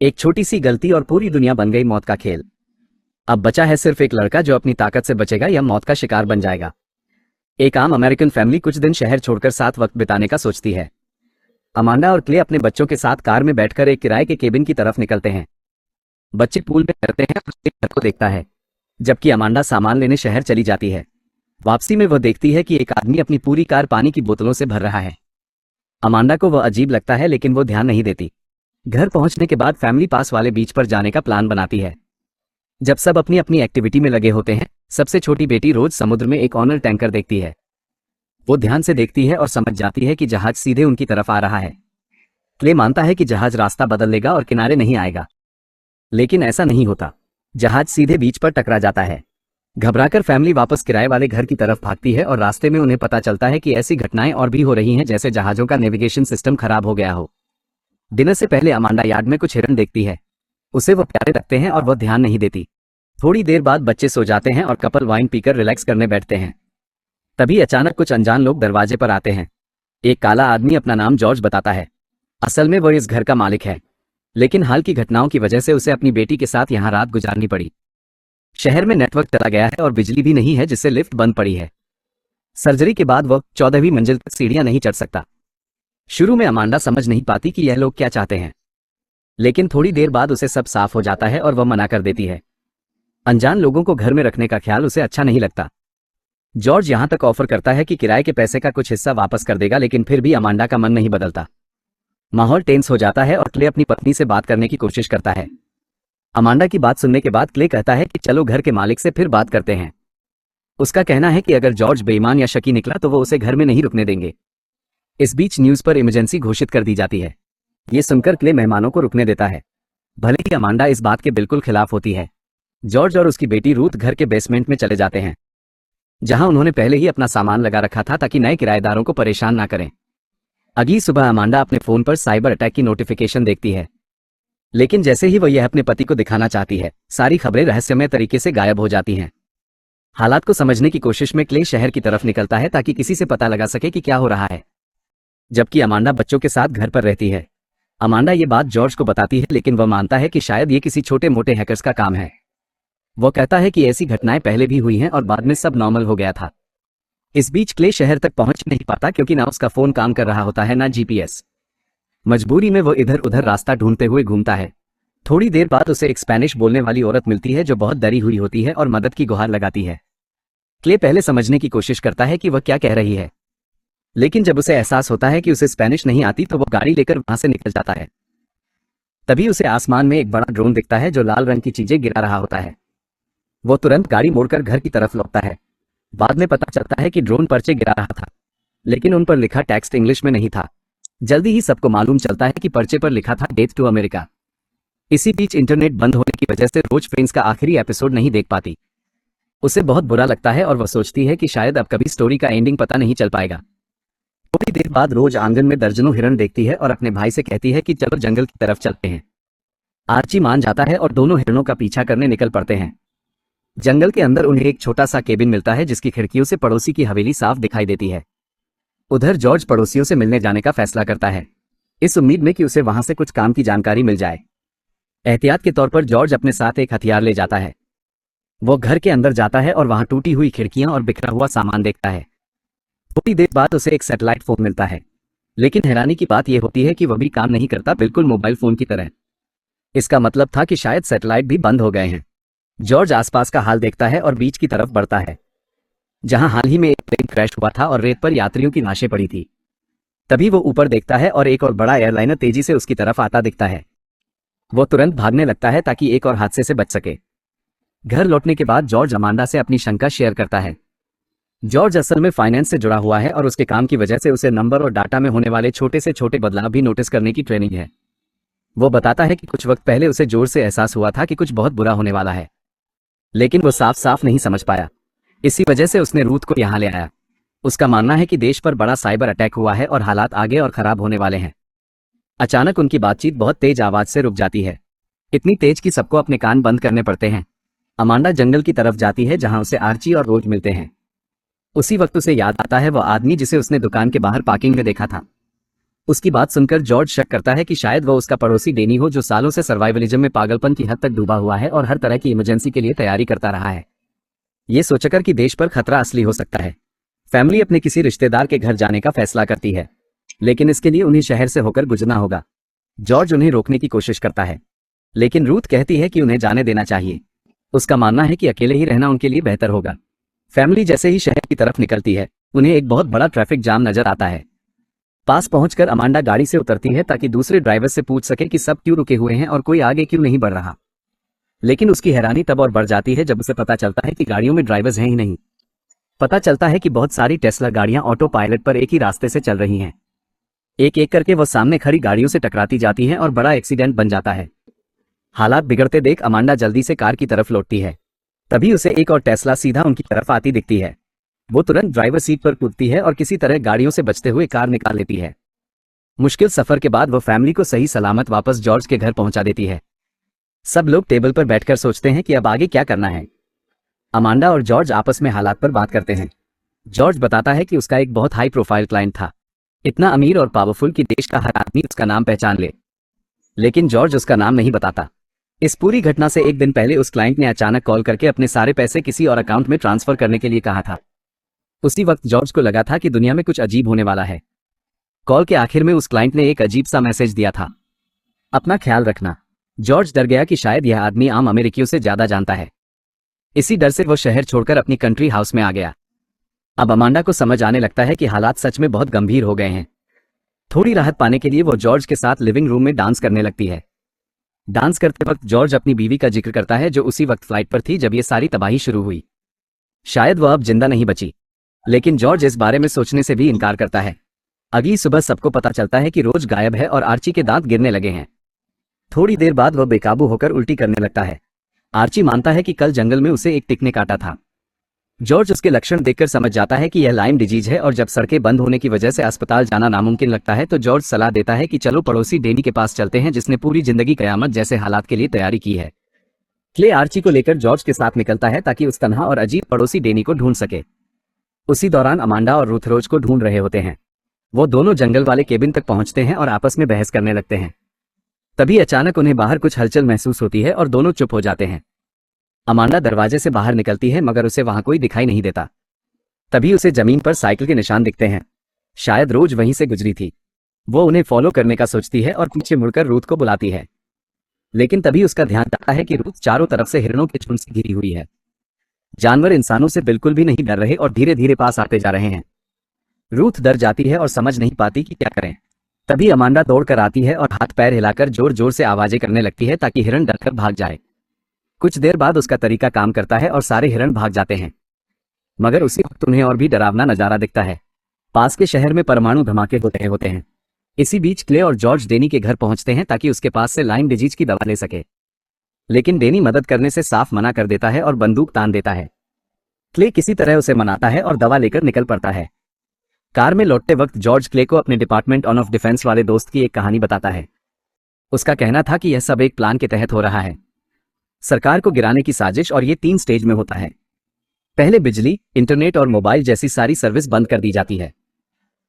एक छोटी सी गलती और पूरी दुनिया बन गई मौत का खेल। अब बचा है सिर्फ एक लड़का जो अपनी ताकत से बचेगा या मौत का शिकार बन जाएगा। एक आम अमेरिकन फैमिली कुछ दिन शहर छोड़कर साथ वक्त बिताने का सोचती है। अमांडा और क्ले अपने बच्चों के साथ कार में बैठकर एक किराए के केबिन की तरफ निकलते हैं। बच्चे पूल में तैरते हैं और क्ले घर को देखता है, जबकि अमांडा सामान लेने शहर चली जाती है। वापसी में वह देखती है कि एक आदमी अपनी पूरी कार पानी की बोतलों से भर रहा है। अमांडा को वह अजीब लगता है, लेकिन वो ध्यान नहीं देती। घर पहुंचने के बाद फैमिली पास वाले बीच पर जाने का प्लान बनाती है। जब सब अपनी अपनी एक्टिविटी में लगे होते हैं, सबसे छोटी बेटी रोज समुद्र में एक ऑनर टैंकर देखती है। वो ध्यान से देखती है और समझ जाती है कि जहाज सीधे उनकी तरफ आ रहा है। क्ले मानता है कि जहाज रास्ता बदल लेगा और किनारे नहीं आएगा, लेकिन ऐसा नहीं होता। जहाज सीधे बीच पर टकरा जाता है। घबराकर फैमिली वापस किराए वाले घर की तरफ भागती है और रास्ते में उन्हें पता चलता है कि ऐसी घटनाएं और भी हो रही हैं, जैसे जहाजों का नेविगेशन सिस्टम खराब हो गया हो। डिनर से पहले अमांडा यार्ड में कुछ हिरन देखती है। उसे वो प्यारे लगते हैं और वह ध्यान नहीं देती। थोड़ी देर बाद बच्चे सो जाते हैं और कपल वाइन पीकर रिलैक्स करने बैठते हैं। तभी अचानक कुछ अनजान लोग दरवाजे पर आते हैं। एक काला आदमी अपना नाम जॉर्ज बताता है। असल में वह इस घर का मालिक है, लेकिन हाल की घटनाओं की वजह से उसे अपनी बेटी के साथ यहाँ रात गुजारनी पड़ी। शहर में नेटवर्क चला गया है और बिजली भी नहीं है, जिससे लिफ्ट बंद पड़ी है। सर्जरी के बाद वह 14वीं मंजिल तक सीढ़ियां नहीं चढ़ सकता। शुरू में अमांडा समझ नहीं पाती कि यह लोग क्या चाहते हैं, लेकिन थोड़ी देर बाद उसे सब साफ हो जाता है और वह मना कर देती है। अनजान लोगों को घर में रखने का ख्याल उसे अच्छा नहीं लगता। जॉर्ज यहां तक ऑफर करता है कि किराए के पैसे का कुछ हिस्सा वापस कर देगा, लेकिन फिर भी अमांडा का मन नहीं बदलता। माहौल टेंस हो जाता है और क्ले अपनी पत्नी से बात करने की कोशिश करता है। अमांडा की बात सुनने के बाद क्ले कहता है कि चलो घर के मालिक से फिर बात करते हैं। उसका कहना है कि अगर जॉर्ज बेईमान या शकी निकला तो वो उसे घर में नहीं रुकने देंगे। इस बीच न्यूज पर इमरजेंसी घोषित कर दी जाती है। ये सुनकर क्ले मेहमानों को रुकने देता है, भले ही अमांडा इस बात के बिल्कुल खिलाफ होती है। जॉर्ज और उसकी बेटी रूथ घर के बेसमेंट में चले जाते हैं, जहां उन्होंने पहले ही अपना सामान लगा रखा था ताकि नए किराएदारों को परेशान ना करें। अगली सुबह अमांडा अपने फोन पर साइबर अटैक की नोटिफिकेशन देखती है, लेकिन जैसे ही वह यह अपने पति को दिखाना चाहती है, सारी खबरें रहस्यमय तरीके से गायब हो जाती हैं। हालात को समझने की कोशिश में क्ले शहर की तरफ निकलता है ताकि किसी से पता लगा सके कि क्या हो रहा है, जबकि अमांडा बच्चों के साथ घर पर रहती है। अमांडा ये बात जॉर्ज को बताती है, लेकिन वह मानता है कि शायद ये किसी छोटे मोटे हैकर्स का काम है। वह कहता है कि ऐसी घटनाएं पहले भी हुई हैं और बाद में सब नॉर्मल हो गया था। इस बीच क्ले शहर तक पहुंच नहीं पाता, क्योंकि ना उसका फोन काम कर रहा होता है ना जीपीएस। मजबूरी में वह इधर उधर रास्ता ढूंढते हुए घूमता है। थोड़ी देर बाद उसे एक स्पेनिश बोलने वाली औरत मिलती है जो बहुत डरी हुई होती है और मदद की गुहार लगाती है। क्ले पहले समझने की कोशिश करता है कि वह क्या कह रही है, लेकिन जब उसे एहसास होता है कि उसे स्पेनिश नहीं आती तो वो गाड़ी लेकर वहां से निकल जाता है। तभी उसे आसमान में एक बड़ा ड्रोन दिखता है जो लाल रंग की चीजें गिरा रहा होता है। वो तुरंत गाड़ी मोड़कर घर की तरफ लौटता है। बाद में पता चलता है कि ड्रोन पर्चे गिरा रहा था, लेकिन उन पर लिखा टेक्स्ट इंग्लिश में नहीं था। जल्दी ही सबको मालूम चलता है कि पर्चे पर लिखा था डेथ टू अमेरिका। इसी बीच इंटरनेट बंद होने की वजह से रोज फ्रेंड्स का आखिरी एपिसोड नहीं देख पाती। उसे बहुत बुरा लगता है और वह सोचती है कि शायद अब कभी स्टोरी का एंडिंग पता नहीं चल पाएगा। थोड़ी देर बाद रोज आंगन में दर्जनों हिरन देखती है और अपने भाई से कहती है कि चलो जंगल की तरफ चलते हैं। आर्ची मान जाता है और दोनों हिरणों का पीछा करने निकल पड़ते हैं। जंगल के अंदर उन्हें एक छोटा सा केबिन मिलता है, जिसकी खिड़कियों से पड़ोसी की हवेली साफ दिखाई देती है। उधर जॉर्ज पड़ोसियों से मिलने जाने का फैसला करता है, इस उम्मीद में कि उसे वहां से कुछ काम की जानकारी मिल जाए। एहतियात के तौर पर जॉर्ज अपने साथ एक हथियार ले जाता है। वो घर के अंदर जाता है और वहां टूटी हुई खिड़कियां और बिखरा हुआ सामान देखता है। थोड़ी देर बाद उसे एक सैटेलाइट फोन मिलता है, लेकिन हैरानी की बात यह होती है कि वह भी काम नहीं करता, बिल्कुल मोबाइल फोन की तरह। इसका मतलब था कि शायद सैटेलाइट भी बंद हो गए हैं। जॉर्ज आसपास का हाल देखता है और बीच की तरफ बढ़ता है, जहां हाल ही में एक प्लेन क्रैश हुआ था और रेत पर यात्रियों की लाशें पड़ी थी। तभी वो ऊपर देखता है और एक और बड़ा एयरलाइनर तेजी से उसकी तरफ आता दिखता है। वो तुरंत भागने लगता है ताकि एक और हादसे से बच सके। घर लौटने के बाद जॉर्ज अमांडा से अपनी शंका शेयर करता है। जॉर्ज असल में फाइनेंस से जुड़ा हुआ है और उसके काम की वजह से उसे नंबर और डाटा में होने वाले छोटे से छोटे बदलाव भी नोटिस करने की ट्रेनिंग है। वो बताता है कि कुछ वक्त पहले उसे जोर से एहसास हुआ था कि कुछ बहुत बुरा होने वाला है, लेकिन वो साफ साफ नहीं समझ पाया। इसी वजह से उसने रूथ को यहाँ ले आया। उसका मानना है कि देश पर बड़ा साइबर अटैक हुआ है और हालात आगे और खराब होने वाले हैं। अचानक उनकी बातचीत बहुत तेज आवाज से रुक जाती है, इतनी तेज कि सबको अपने कान बंद करने पड़ते हैं। अमांडा जंगल की तरफ जाती है, जहां उसे आर्ची और रोज मिलते हैं। उसी वक्त उसे याद आता है वो आदमी जिसे उसने दुकान के बाहर पार्किंग में देखा था। उसकी बात सुनकर जॉर्ज शक करता है कि शायद वो उसका पड़ोसी डेनी हो, जो सालों से सर्वाइवलिज्म में पागलपन की हद तक डूबा हुआ है और हर तरह की इमरजेंसी के लिए तैयारी करता रहा है। ये सोचकर कि देश पर खतरा असली हो सकता है, फैमिली अपने किसी रिश्तेदार के घर जाने का फैसला करती है, लेकिन इसके लिए उन्हें शहर से होकर गुजरना होगा। जॉर्ज उन्हें रोकने की कोशिश करता है, लेकिन रूथ कहती है कि उन्हें जाने देना चाहिए। उसका मानना है कि अकेले ही रहना उनके लिए बेहतर होगा। फैमिली जैसे ही शहर की तरफ निकलती है, उन्हें एक बहुत बड़ा ट्रैफिक जाम नजर आता है। पास पहुंचकर अमांडा गाड़ी से उतरती है ताकि दूसरे ड्राइवर से पूछ सके कि सब क्यों रुके हुए हैं और कोई आगे क्यों नहीं बढ़ रहा। लेकिन उसकी हैरानी तब और बढ़ जाती है जब उसे पता चलता है कि गाड़ियों में ड्राइवर्स हैं ही नहीं। पता चलता है कि बहुत सारी टेस्ला गाड़ियां ऑटो पायलट पर एक ही रास्ते से चल रही हैं। एक एक करके वो सामने खड़ी गाड़ियों से टकराती जाती हैं और बड़ा एक्सीडेंट बन जाता है। हालात बिगड़ते देख अमांडा जल्दी से कार की तरफ लौटती है। तभी उसे एक और टेस्ला सीधा उनकी तरफ आती दिखती है। वो तुरंत ड्राइवर सीट पर कूदती है और किसी तरह गाड़ियों से बचते हुए कार निकाल लेती है। मुश्किल सफर के बाद वो फैमिली को सही सलामत वापस जॉर्ज के घर पहुंचा देती है। सब लोग टेबल पर बैठकर सोचते हैं कि अब आगे क्या करना है। अमांडा और जॉर्ज आपस में हालात पर बात करते हैं। जॉर्ज बताता है कि उसका एक बहुत हाई प्रोफाइल क्लाइंट था, इतना अमीर और पावरफुल कि देश का हर आदमी उसका नाम पहचान ले, लेकिन जॉर्ज उसका नाम नहीं बताता। इस पूरी घटना से एक दिन पहले उस क्लाइंट ने अचानक कॉल करके अपने सारे पैसे किसी और अकाउंट में ट्रांसफर करने के लिए कहा था। उसी वक्त जॉर्ज को लगा था कि दुनिया में कुछ अजीब होने वाला है। कॉल के आखिर में उस क्लाइंट ने एक अजीब सा मैसेज दिया था, अपना ख्याल रखना। जॉर्ज डर गया कि शायद यह आदमी आम अमेरिकियों से ज्यादा जानता है। इसी डर से वो शहर छोड़कर अपनी कंट्री हाउस में आ गया। अब अमांडा को समझ आने लगता है कि हालात सच में बहुत गंभीर हो गए हैं। थोड़ी राहत पाने के लिए वो जॉर्ज के साथ लिविंग रूम में डांस करने लगती है। डांस करते वक्त जॉर्ज अपनी बीवी का जिक्र करता है, जो उसी वक्त फ्लाइट पर थी जब ये सारी तबाही शुरू हुई। शायद वह अब जिंदा नहीं बची, लेकिन जॉर्ज इस बारे में सोचने से भी इनकार करता है। अगली सुबह सबको पता चलता है कि रोज गायब है और आर्ची के दांत गिरने लगे हैं। थोड़ी देर बाद वह बेकाबू होकर उल्टी करने लगता है। आर्ची मानता है कि कल जंगल में उसे एक टिक ने काटा था। जॉर्ज उसके लक्षण देखकर समझ जाता है कि यह लाइम डिजीज है और जब सड़कें बंद होने की वजह से अस्पताल जाना नामुमकिन लगता है तो जॉर्ज सलाह देता है कि चलो पड़ोसी डेनी के पास चलते हैं, जिसने पूरी जिंदगी कयामत जैसे हालात के लिए तैयारी की है। क्ले आर्ची को लेकर जॉर्ज के साथ निकलता है ताकि उस तन्हा और अजीब पड़ोसी डेनी को ढूंढ सके। उसी दौरान अमांडा और रूथ रोज को ढूंढ रहे होते हैं। वो दोनों जंगल वाले केबिन तक पहुंचते हैं और आपस में बहस करने लगते हैं। तभी अचानक उन्हें बाहर कुछ हलचल महसूस होती है और दोनों चुप हो जाते हैं। अमांडा दरवाजे से बाहर निकलती है मगर उसे वहां कोई दिखाई नहीं देता। तभी उसे जमीन पर साइकिल के निशान दिखते हैं, शायद रोज वहीं से गुजरी थी। वो उन्हें फॉलो करने का सोचती है और पीछे मुड़कर रूथ को बुलाती है, लेकिन तभी उसका ध्यान जाता है कि रूथ चारों तरफ से हिरणों के झुंड से घिरी हुई है। जानवर इंसानों से बिल्कुल भी नहीं डर रहे और धीरे धीरे पास आते जा रहे हैं। रूथ डर जाती है और समझ नहीं पाती कि क्या करें। तभी अमांडा दौड़कर आती है और हाथ पैर हिलाकर जोर जोर से आवाजें करने लगती है ताकि हिरण डरकर भाग जाए। कुछ देर बाद उसका तरीका काम करता है और सारे हिरण भाग जाते हैं, मगर उसी वक्त उन्हें और भी डरावना नजारा दिखता है। पास के शहर में परमाणु धमाके हो रहे होते हैं। इसी बीच क्ले और जॉर्ज डेनी के घर पहुंचते हैं ताकि उसके पास से लाइम डिजीज की दवा ले सके, लेकिन डेनी मदद करने से साफ मना कर देता है और बंदूक तान देता है। क्ले किसी तरह उसे मनाता है और दवा लेकर निकल पड़ता है। कार में लौटते वक्त जॉर्ज क्ले को अपने डिपार्टमेंट ऑफ डिफेंस वाले दोस्त की एक कहानी बताता है। उसका कहना था कि यह सब एक प्लान के तहत हो रहा है, सरकार को गिराने की साजिश, और ये 3 स्टेज में होता है। पहले बिजली, इंटरनेट और मोबाइल जैसी सारी सर्विस बंद कर दी जाती है।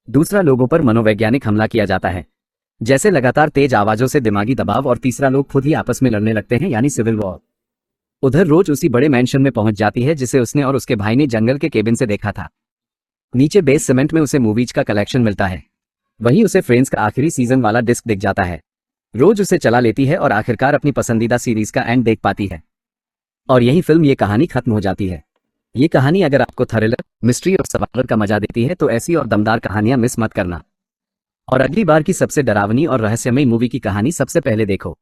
दूसरा, लोगों पर मनोवैज्ञानिक हमला किया जाता है, जैसे लगातार तेज आवाजों से दिमागी दबाव, और तीसरा, लोग खुद ही आपस में लड़ने लगते हैं, यानी सिविल वॉर। उधर रोज उसी बड़े मैंशन में पहुंच जाती है जिसे उसने और उसके भाई ने जंगल के केबिन से देखा था। नीचे बेस सीमेंट में उसे मूवीज का कलेक्शन मिलता है। वहीं उसे फ्रेंड्स का आखिरी सीजन वाला डिस्क दिख जाता है। रोज उसे चला लेती है और आखिरकार अपनी पसंदीदा सीरीज का एंड देख पाती है, और यही फिल्म, ये कहानी खत्म हो जाती है। ये कहानी अगर आपको थ्रिलर, मिस्ट्री और सर्वाइवल का मजा देती है तो ऐसी और दमदार कहानियां मिस मत करना, और अगली बार की सबसे डरावनी और रहस्यमयी मूवी की कहानी सबसे पहले देखो।